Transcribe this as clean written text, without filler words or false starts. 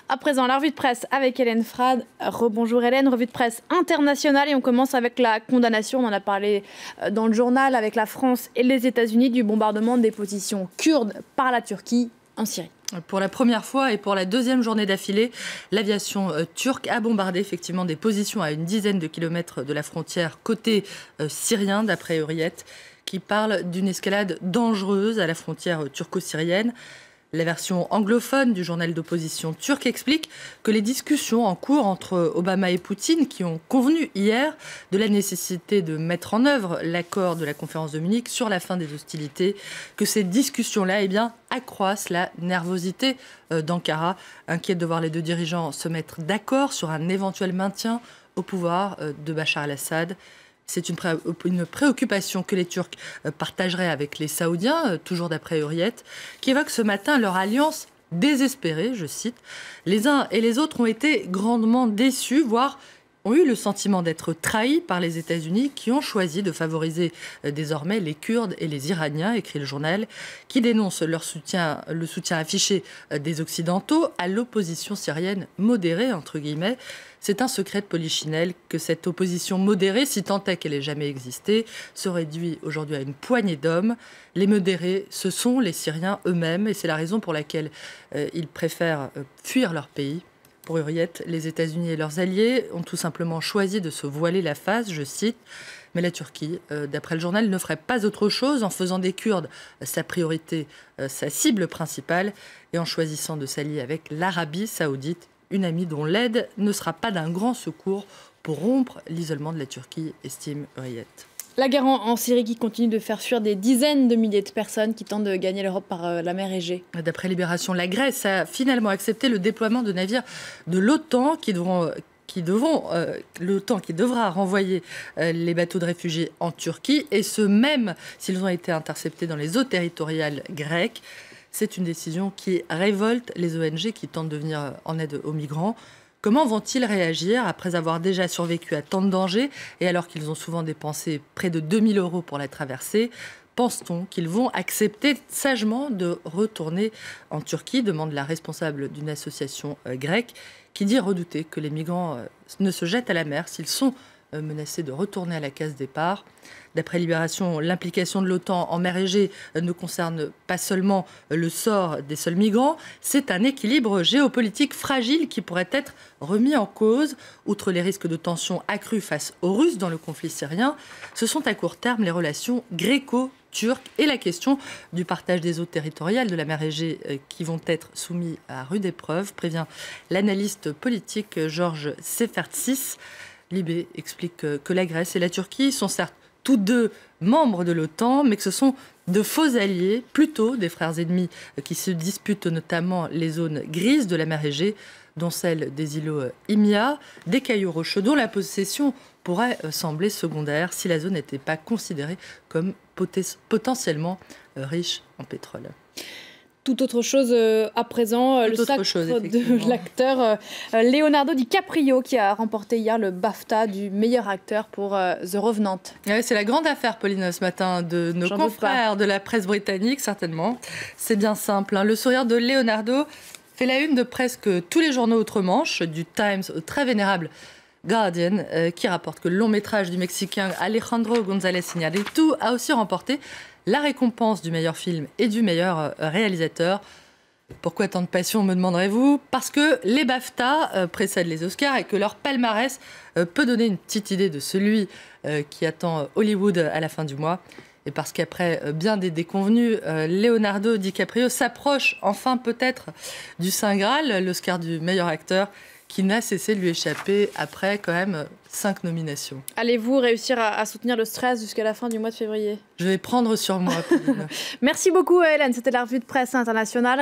À présent, la revue de presse avec Hélène Frade. Rebonjour Hélène, revue de presse internationale et on commence avec la condamnation, on en a parlé dans le journal, avec la France et les États-Unis du bombardement des positions kurdes par la Turquie en Syrie. Pour la première fois et pour la deuxième journée d'affilée, l'aviation turque a bombardé effectivement des positions à une dizaine de kilomètres de la frontière côté syrien, d'après Hurriyet, qui parle d'une escalade dangereuse à la frontière turco-syrienne. La version anglophone du journal d'opposition turc explique que les discussions en cours entre Obama et Poutine, qui ont convenu hier de la nécessité de mettre en œuvre l'accord de la conférence de Munich sur la fin des hostilités, que ces discussions-là accroissent la nervosité d'Ankara, inquiète de voir les deux dirigeants se mettre d'accord sur un éventuel maintien au pouvoir de Bachar el-Assad. C'est une préoccupation que les Turcs partageraient avec les Saoudiens, toujours d'après Hurriyet, qui évoque ce matin leur alliance désespérée, je cite. Les uns et les autres ont été grandement déçus, voire ont eu le sentiment d'être trahis par les États-Unis qui ont choisi de favoriser désormais les Kurdes et les Iraniens, écrit le journal, qui dénonce le soutien affiché des Occidentaux à l'opposition syrienne modérée, entre guillemets. C'est un secret de polichinelle que cette opposition modérée, si tant est qu'elle ait jamais existé, se réduit aujourd'hui à une poignée d'hommes. Les modérés, ce sont les Syriens eux-mêmes et c'est la raison pour laquelle ils préfèrent fuir leur pays. Pour Hurriyet, les États-Unis et leurs alliés ont tout simplement choisi de se voiler la face, je cite. Mais la Turquie, d'après le journal, ne ferait pas autre chose en faisant des Kurdes sa priorité, sa cible principale, et en choisissant de s'allier avec l'Arabie saoudite, une amie dont l'aide ne sera pas d'un grand secours pour rompre l'isolement de la Turquie, estime Hurriyet. La guerre en Syrie qui continue de faire fuir des dizaines de milliers de personnes qui tentent de gagner l'Europe par la mer Égée. D'après Libération, la Grèce a finalement accepté le déploiement de navires de l'OTAN qui devra renvoyer les bateaux de réfugiés en Turquie, et ce même s'ils ont été interceptés dans les eaux territoriales grecques. C'est une décision qui révolte les ONG qui tentent de venir en aide aux migrants. Comment vont-ils réagir après avoir déjà survécu à tant de dangers et alors qu'ils ont souvent dépensé près de 2 000 € pour la traversée? Pense-t-on qu'ils vont accepter sagement de retourner en Turquie, demande la responsable d'une association grecque qui dit redouter que les migrants ne se jettent à la mer s'ils sont menacés de retourner à la case départ. D'après Libération, l'implication de l'OTAN en mer Égée ne concerne pas seulement le sort des seuls migrants, c'est un équilibre géopolitique fragile qui pourrait être remis en cause. Outre les risques de tensions accrues face aux Russes dans le conflit syrien, ce sont à court terme les relations gréco-turques et la question du partage des eaux territoriales de la mer Égée qui vont être soumis à rude épreuve, prévient l'analyste politique Georges Sefertsis. Libé explique que la Grèce et la Turquie sont certes tous deux membres de l'OTAN, mais que ce sont de faux alliés, plutôt des frères ennemis qui se disputent notamment les zones grises de la mer Égée, dont celle des îlots Imia, des cailloux rocheux dont la possession pourrait sembler secondaire si la zone n'était pas considérée comme potentiellement riche en pétrole. Tout autre chose à présent, le sacre de l'acteur Leonardo DiCaprio qui a remporté hier le BAFTA du meilleur acteur pour The Revenant. Ouais, c'est la grande affaire, Pauline, ce matin, de nos confrères de la presse britannique, certainement. C'est bien simple, hein. Le sourire de Leonardo fait la une de presque tous les journaux outre-Manche, du Times au très vénérable Guardian, qui rapporte que le long métrage du Mexicain Alejandro González Iñárritu a aussi remporté la récompense du meilleur film et du meilleur réalisateur. Pourquoi tant de passion, me demanderez-vous? Parce que les BAFTA précèdent les Oscars et que leur palmarès peut donner une petite idée de celui qui attend Hollywood à la fin du mois. Et parce qu'après bien des déconvenus, Leonardo DiCaprio s'approche enfin peut-être du Saint Graal, l'Oscar du meilleur acteur, qui n'a cessé de lui échapper après quand même 5 nominations. Allez-vous réussir à soutenir le stress jusqu'à la fin du mois de février? Je vais prendre sur moi, Pauline. Merci beaucoup Hélène, c'était la revue de presse internationale.